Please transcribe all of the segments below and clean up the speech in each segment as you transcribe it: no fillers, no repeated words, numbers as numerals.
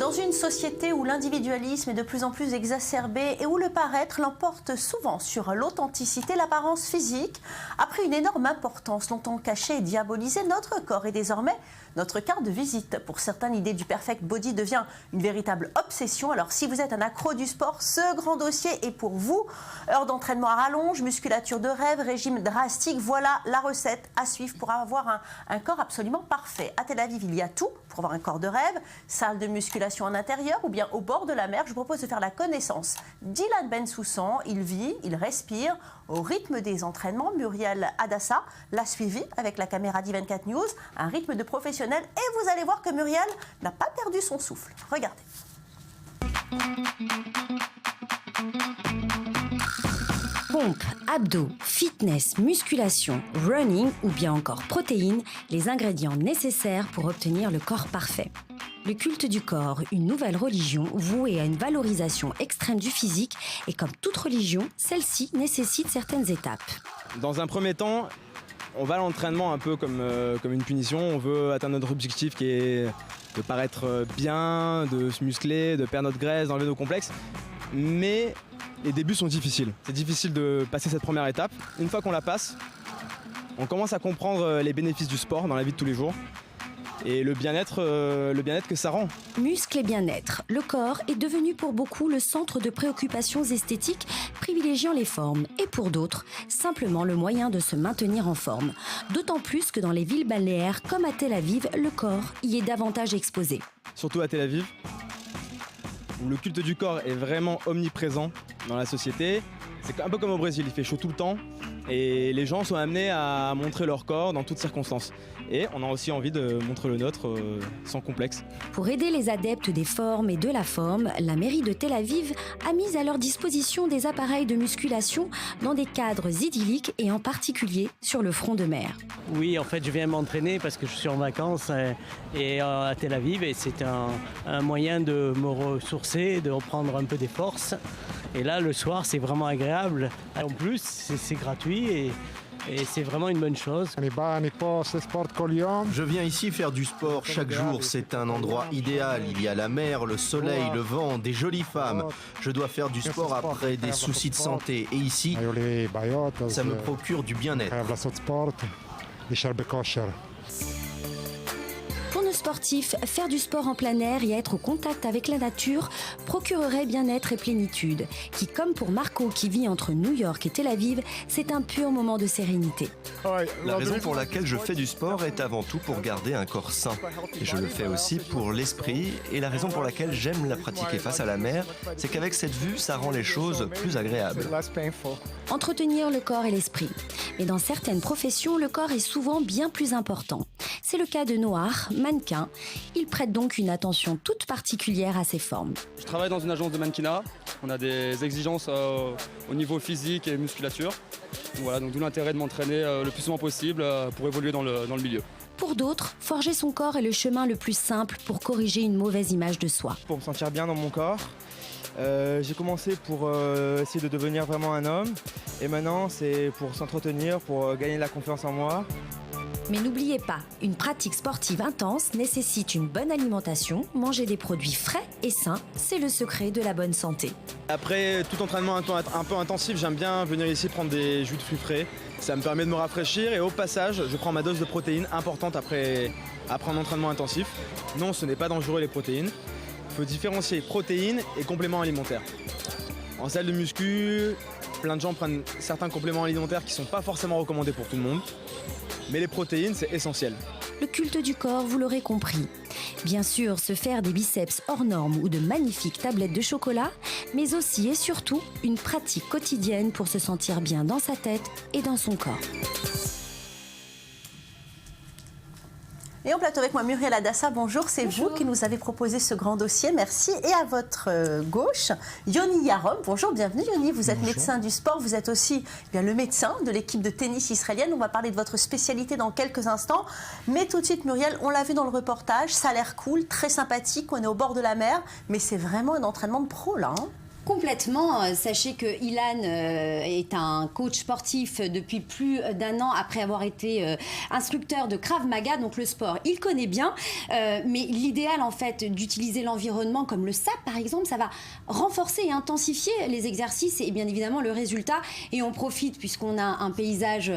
Dans une société où l'individualisme est de plus en plus exacerbé et où le paraître l'emporte souvent sur l'authenticité, l'apparence physique a pris une énorme importance. Longtemps cachée et diabolisée, notre corps est désormais notre carte de visite. Pour certains, l'idée du perfect body devient une véritable obsession. Alors si vous êtes un accro du sport, ce grand dossier est pour vous. Heures d'entraînement à rallonge, musculature de rêve, régime drastique, voilà la recette à suivre pour avoir un corps absolument parfait. À Tel Aviv, il y a tout pour avoir un corps de rêve, salle de musculation en intérieur ou bien au bord de la mer. Je vous propose de faire la connaissance d'Ilan Ben Soussan. Il vit, il respire au rythme des entraînements. Muriel Hadassa l'a suivi avec la caméra d'I24 News, un rythme de professionnel. Et vous allez voir que Muriel n'a pas perdu son souffle. Regardez. Pompe, abdos, fitness, musculation, running ou bien encore protéines, les ingrédients nécessaires pour obtenir le corps parfait. Le culte du corps, une nouvelle religion vouée à une valorisation extrême du physique, et comme toute religion, celle-ci nécessite certaines étapes. Dans un premier temps, on va à l'entraînement un peu comme une punition. On veut atteindre notre objectif qui est de paraître bien, de se muscler, de perdre notre graisse, d'enlever nos complexes. Mais les débuts sont difficiles. C'est difficile de passer cette première étape. Une fois qu'on la passe, on commence à comprendre les bénéfices du sport dans la vie de tous les jours et le bien-être que ça rend. Muscles et bien-être. Le corps est devenu pour beaucoup le centre de préoccupations esthétiques, privilégiant les formes, et pour d'autres, simplement le moyen de se maintenir en forme. D'autant plus que dans les villes balnéaires comme à Tel Aviv, le corps y est davantage exposé. Surtout à Tel Aviv, où le culte du corps est vraiment omniprésent dans la société. C'est un peu comme au Brésil, il fait chaud tout le temps et les gens sont amenés à montrer leur corps dans toutes circonstances. Et on a aussi envie de montrer le nôtre sans complexe. Pour aider les adeptes des formes et de la forme, la mairie de Tel Aviv a mis à leur disposition des appareils de musculation dans des cadres idylliques et en particulier sur le front de mer. Oui, en fait, je viens m'entraîner parce que je suis en vacances à Tel Aviv et c'est un moyen de me ressourcer, de reprendre un peu des forces. Et là, le soir, c'est vraiment agréable. En plus, c'est gratuit et c'est vraiment une bonne chose. Je viens ici faire du sport chaque jour. C'est un endroit idéal. Il y a la mer, le soleil, le vent, des jolies femmes. Je dois faire du sport après des soucis de santé. Et ici, ça me procure du bien-être. Pour nos sportifs, faire du sport en plein air et être au contact avec la nature procurerait bien-être et plénitude, qui, comme pour Marco qui vit entre New York et Tel Aviv, c'est un pur moment de sérénité. La raison pour laquelle je fais du sport est avant tout pour garder un corps sain. Et je le fais aussi pour l'esprit. Et la raison pour laquelle j'aime la pratiquer face à la mer, c'est qu'avec cette vue, ça rend les choses plus agréables. Entretenir le corps et l'esprit. Mais dans certaines professions, le corps est souvent bien plus important. C'est le cas de Noir, mannequin. Il prête donc une attention toute particulière à ses formes. Je travaille dans une agence de mannequinat. On a des exigences au niveau physique et musculature. Voilà, donc d'où l'intérêt de m'entraîner le plus souvent possible pour évoluer dans le milieu. Pour d'autres, forger son corps est le chemin le plus simple pour corriger une mauvaise image de soi. Pour me sentir bien dans mon corps, j'ai commencé pour essayer de devenir vraiment un homme. Et maintenant, c'est pour s'entretenir, pour gagner la confiance en moi. Mais n'oubliez pas, une pratique sportive intense nécessite une bonne alimentation. Manger des produits frais et sains, c'est le secret de la bonne santé. Après tout entraînement un peu intensif, j'aime bien venir ici prendre des jus de fruits frais. Ça me permet de me rafraîchir et au passage, je prends ma dose de protéines importante après un entraînement intensif. Non, ce n'est pas dangereux les protéines. Il faut différencier protéines et compléments alimentaires. En salle de muscu, plein de gens prennent certains compléments alimentaires qui ne sont pas forcément recommandés pour tout le monde. Mais les protéines, c'est essentiel. Le culte du corps, vous l'aurez compris. Bien sûr, se faire des biceps hors normes ou de magnifiques tablettes de chocolat, mais aussi et surtout une pratique quotidienne pour se sentir bien dans sa tête et dans son corps. Et en plateau avec moi, Muriel Hadassa, bonjour. C'est vous qui nous avez proposé ce grand dossier, merci. Et à votre gauche, Yoni Yarom. Bonjour, bienvenue Yoni. Vous êtes médecin du sport, vous êtes aussi le médecin de l'équipe de tennis israélienne. On va parler de votre spécialité dans quelques instants. Mais tout de suite, Muriel, on l'a vu dans le reportage, ça a l'air cool, très sympathique, on est au bord de la mer. Mais c'est vraiment un entraînement de pro là. Complètement. Sachez que Ilan est un coach sportif depuis plus d'un an après avoir été instructeur de Krav Maga, donc le sport, il connaît bien. Mais l'idéal, en fait, d'utiliser l'environnement comme le sable, par exemple, ça va renforcer et intensifier les exercices et bien évidemment le résultat. Et on profite, puisqu'on a un paysage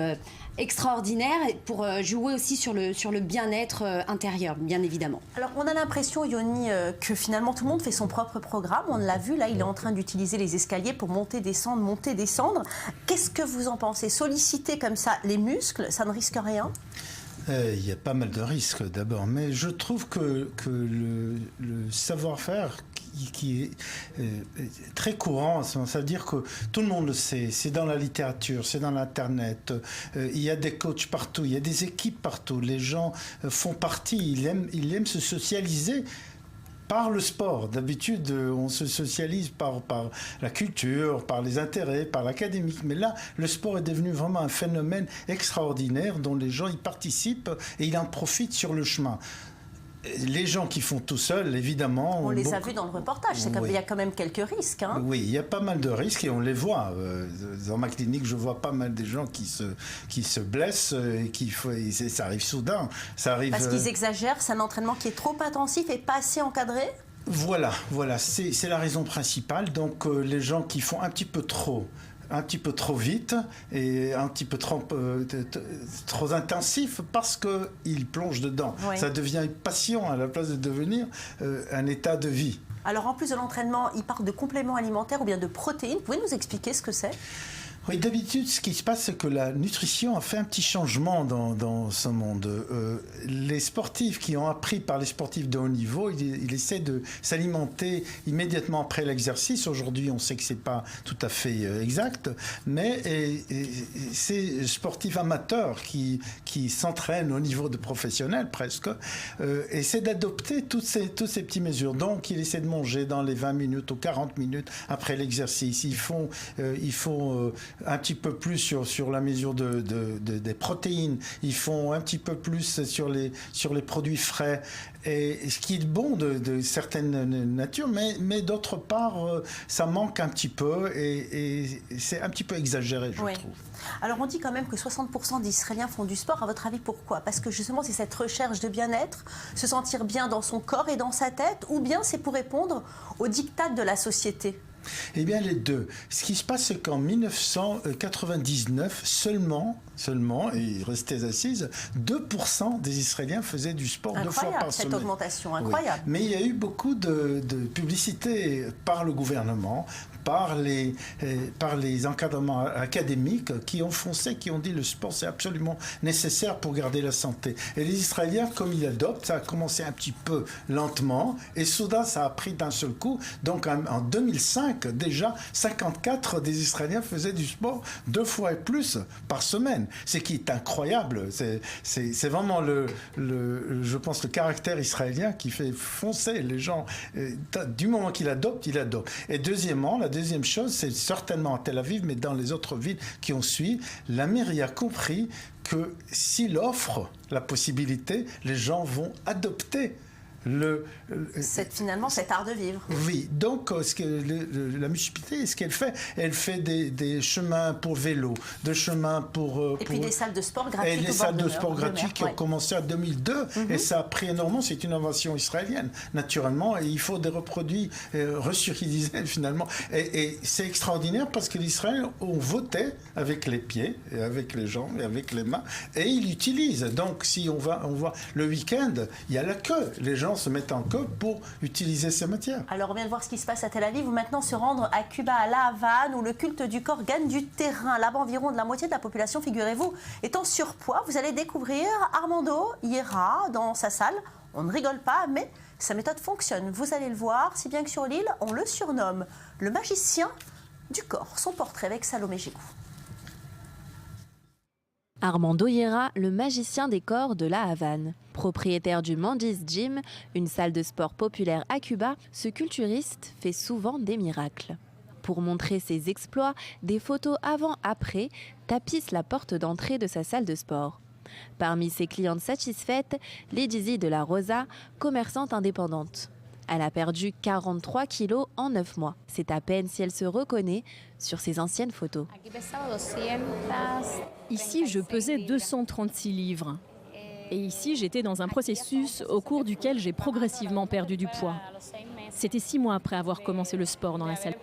extraordinaire, pour jouer aussi sur le bien-être intérieur, bien évidemment. Alors, on a l'impression, Yoni, que finalement tout le monde fait son propre programme. On l'a vu, là, il est en train d'utiliser les escaliers pour monter, descendre. Qu'est-ce que vous en pensez? Solliciter comme ça les muscles, ça ne risque rien? Il y a pas mal de risques d'abord, mais je trouve que le savoir-faire qui est très courant, ça veut dire que tout le monde le sait, c'est dans la littérature, c'est dans l'internet, il y a des coachs partout, il y a des équipes partout, les gens font partie, ils aiment se socialiser par le sport. D'habitude, on se socialise par la culture, par les intérêts, par l'académique. Mais là, le sport est devenu vraiment un phénomène extraordinaire dont les gens y participent et ils en profitent sur le chemin. Les gens qui font tout seuls, évidemment... On les a vus dans le reportage, il y a quand même quelques risques. Hein. Oui, il y a pas mal de risques et on les voit. Dans ma clinique, je vois pas mal de gens qui se blessent et ça arrive soudain. Parce qu'ils exagèrent, c'est un entraînement qui est trop intensif et pas assez encadré? Voilà, c'est la raison principale. Donc les gens qui font un petit peu trop vite et un petit peu trop intensif parce qu'ils plongent dedans. Oui. Ça devient une passion à la place de devenir un état de vie. Alors en plus de l'entraînement, il parle de compléments alimentaires ou bien de protéines. Vous pouvez nous expliquer ce que c'est ? Oui, d'habitude, ce qui se passe, c'est que la nutrition a fait un petit changement dans ce monde. Les sportifs qui ont appris par les sportifs de haut niveau, ils essaient de s'alimenter immédiatement après l'exercice. Aujourd'hui, on sait que c'est pas tout à fait exact, mais ces sportifs amateurs qui s'entraînent au niveau de professionnels presque, essaient d'adopter toutes ces petites mesures. Donc, ils essaient de manger dans les 20 minutes ou 40 minutes après l'exercice. Ils font un petit peu plus sur la mesure des protéines, ils font un petit peu plus sur les produits frais, et ce qui est bon de certaines natures, mais d'autre part, ça manque un petit peu et c'est un petit peu exagéré, je trouve. Alors on dit quand même que 60% d'Israéliens font du sport. À votre avis, pourquoi? Parce que justement, c'est cette recherche de bien-être, se sentir bien dans son corps et dans sa tête, ou bien c'est pour répondre aux diktats de la société? Eh bien, les deux. Ce qui se passe, c'est qu'en 1999, seulement, et il restait assise, 2% des Israéliens faisaient du sport 2 fois par semaine. Cette augmentation, incroyable. Oui. Mais il y a eu beaucoup de publicité par le gouvernement, par les encadrements académiques qui ont foncé, qui ont dit le sport c'est absolument nécessaire pour garder la santé. Et les Israéliens, comme ils l'adoptent, ça a commencé un petit peu lentement et soudain ça a pris d'un seul coup. Donc en 2005, déjà 54 des Israéliens faisaient du sport 2 fois et plus par semaine. C'est qui est incroyable. C'est vraiment je pense le caractère israélien qui fait foncer les gens. Du moment qu'il adopte, il adopte. Et deuxièmement, la deuxième chose, c'est certainement à Tel Aviv, mais dans les autres villes qui ont suivi, la mairie a compris que s'il offre la possibilité, les gens vont adopter finalement cet art de vivre. Oui, donc la municipalité, ce qu'elle fait, elle fait des chemins pour vélo, des chemins pour... puis des salles de sport gratuites. Et les salles de sport gratuites qui ont commencé en 2002, et ça a pris énormément, c'est une innovation israélienne, naturellement, et il faut des reproduits resurutilisés finalement. Et c'est extraordinaire parce que les Israéliens ont voté avec les pieds, et avec les jambes, et avec les mains, et ils l'utilisent. Donc si on voit le week-end, il y a la queue, les gens se mettent en queue pour utiliser ces matières. Alors on vient de voir ce qui se passe à Tel Aviv, ou maintenant se rendre à Cuba, à La Havane, où le culte du corps gagne du terrain. Là-bas, environ de la moitié de la population, figurez-vous, est en surpoids. Vous allez découvrir Armando Hierra dans sa salle. On ne rigole pas, mais sa méthode fonctionne. Vous allez le voir, si bien que sur l'île, on le surnomme le magicien du corps. Son portrait avec Salomé Gégou. Armando Hierra, le magicien des corps de La Havane. Propriétaire du Mandy's Gym, une salle de sport populaire à Cuba, ce culturiste fait souvent des miracles. Pour montrer ses exploits, des photos avant-après tapissent la porte d'entrée de sa salle de sport. Parmi ses clientes satisfaites, Lady de la Rosa, commerçante indépendante. Elle a perdu 43 kilos en 9 mois. C'est à peine si elle se reconnaît sur ses anciennes photos. Ici, je pesais 236 livres. Et ici, j'étais dans un processus au cours duquel j'ai progressivement perdu du poids. C'était 6 mois après avoir commencé le sport dans la salle.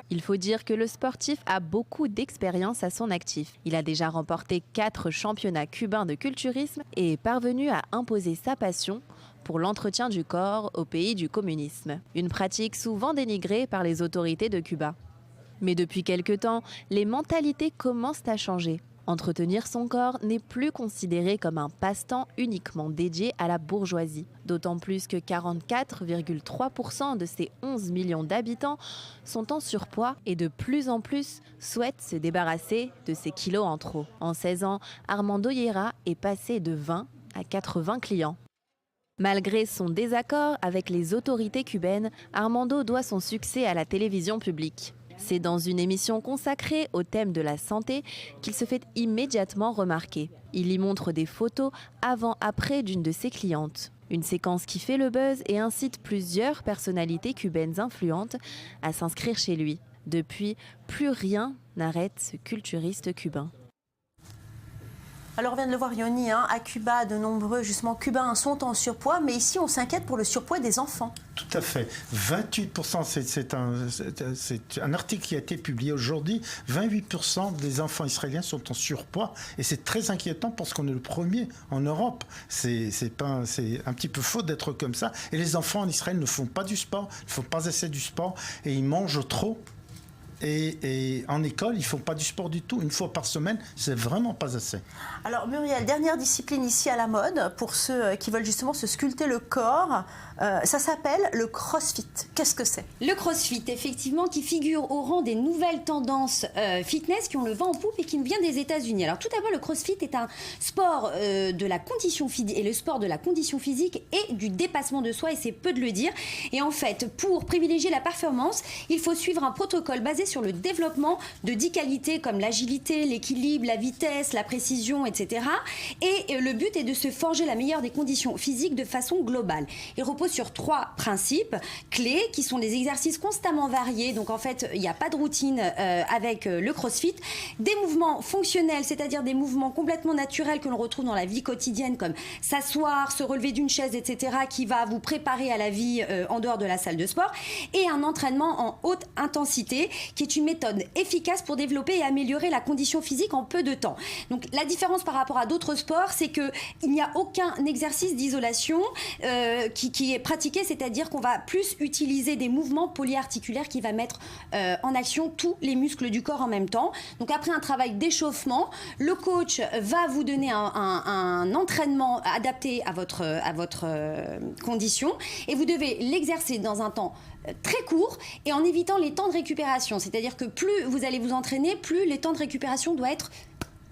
Il faut dire que le sportif a beaucoup d'expérience à son actif. Il a déjà remporté 4 championnats cubains de culturisme et est parvenu à imposer sa passion pour l'entretien du corps au pays du communisme. Une pratique souvent dénigrée par les autorités de Cuba. Mais depuis quelque temps, les mentalités commencent à changer. Entretenir son corps n'est plus considéré comme un passe-temps uniquement dédié à la bourgeoisie. D'autant plus que 44,3% de ces 11 millions d'habitants sont en surpoids et de plus en plus souhaitent se débarrasser de ces kilos en trop. En 16 ans, Armando Llera est passé de 20 à 80 clients. Malgré son désaccord avec les autorités cubaines, Armando doit son succès à la télévision publique. C'est dans une émission consacrée au thème de la santé qu'il se fait immédiatement remarquer. Il y montre des photos avant-après d'une de ses clientes. Une séquence qui fait le buzz et incite plusieurs personnalités cubaines influentes à s'inscrire chez lui. Depuis, plus rien n'arrête ce culturiste cubain. Alors on vient de le voir Yoni, à Cuba, de nombreux justement Cubains sont en surpoids, mais ici on s'inquiète pour le surpoids des enfants. Tout à fait. 28%, c'est un article qui a été publié aujourd'hui, 28% des enfants israéliens sont en surpoids et c'est très inquiétant parce qu'on est le premier en Europe. C'est un petit peu faux d'être comme ça. Et les enfants en Israël ne font pas du sport, ne font pas assez du sport et ils mangent trop. Et en école, ils ne font pas du sport du tout. Une fois par semaine, c'est vraiment pas assez. Alors Muriel, dernière discipline ici à la mode, pour ceux qui veulent justement se sculpter le corps, ça s'appelle le crossfit. Qu'est-ce que c'est? Le crossfit, effectivement, qui figure au rang des nouvelles tendances fitness qui ont le vent en poupe et qui nous vient des États-Unis. Alors tout d'abord, le crossfit est un sport de la condition physique et le sport de la condition physique et du dépassement de soi, et c'est peu de le dire. Et en fait, pour privilégier la performance, il faut suivre un protocole basé sur le développement de 10 qualités comme l'agilité, l'équilibre, la vitesse, la précision, etc. Et le but est de se forger la meilleure des conditions physiques de façon globale. Il repose sur 3 principes clés qui sont des exercices constamment variés. Donc en fait, il n'y a pas de routine avec le crossfit. Des mouvements fonctionnels, c'est-à-dire des mouvements complètement naturels que l'on retrouve dans la vie quotidienne comme s'asseoir, se relever d'une chaise, etc. qui va vous préparer à la vie en dehors de la salle de sport. Et un entraînement en haute intensité qui est une méthode efficace pour développer et améliorer la condition physique en peu de temps. Donc la différence par rapport à d'autres sports, c'est qu'il n'y a aucun exercice d'isolation qui est pratiqué, c'est-à-dire qu'on va plus utiliser des mouvements polyarticulaires qui va mettre en action tous les muscles du corps en même temps. Donc après un travail d'échauffement, le coach va vous donner un entraînement adapté à votre condition et vous devez l'exercer dans un temps très court et en évitant les temps de récupération. C'est-à-dire que plus vous allez vous entraîner, plus les temps de récupération doivent être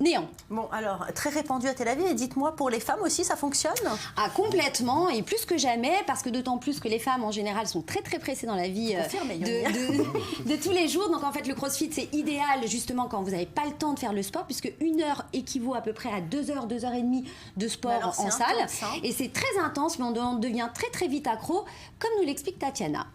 néant. Bon, alors, très répandu à Tel Aviv, et dites-moi, pour les femmes aussi, ça fonctionne? Ah, complètement, et plus que jamais, parce que d'autant plus que les femmes, en général, sont très très pressées dans la vie de tous les jours. Donc en fait, le crossfit, c'est idéal justement quand vous n'avez pas le temps de faire le sport, puisque 1 heure équivaut à peu près à 2 heures, 2 heures et demie de sport en salle. Intense, et c'est très intense, mais on devient très très vite accro, comme nous l'explique Tatiana.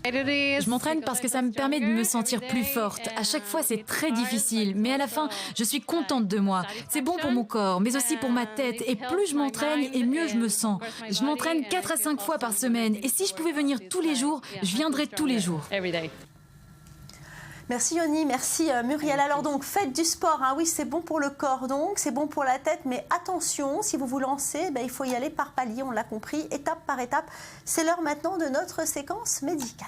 Je m'entraîne parce que ça me permet de me sentir plus forte. À chaque fois, c'est très difficile, mais à la fin, je suis contente de moi. C'est bon pour mon corps, mais aussi pour ma tête. Et plus je m'entraîne, et mieux je me sens. Je m'entraîne 4 à 5 fois par semaine. Et si je pouvais venir tous les jours, je viendrais tous les jours. Merci Yoni, merci Muriel. Alors donc, faites du sport, oui, c'est bon pour le corps donc, c'est bon pour la tête, mais attention, si vous vous lancez, il faut y aller par palier, on l'a compris, étape par étape. C'est l'heure maintenant de notre séquence médicale.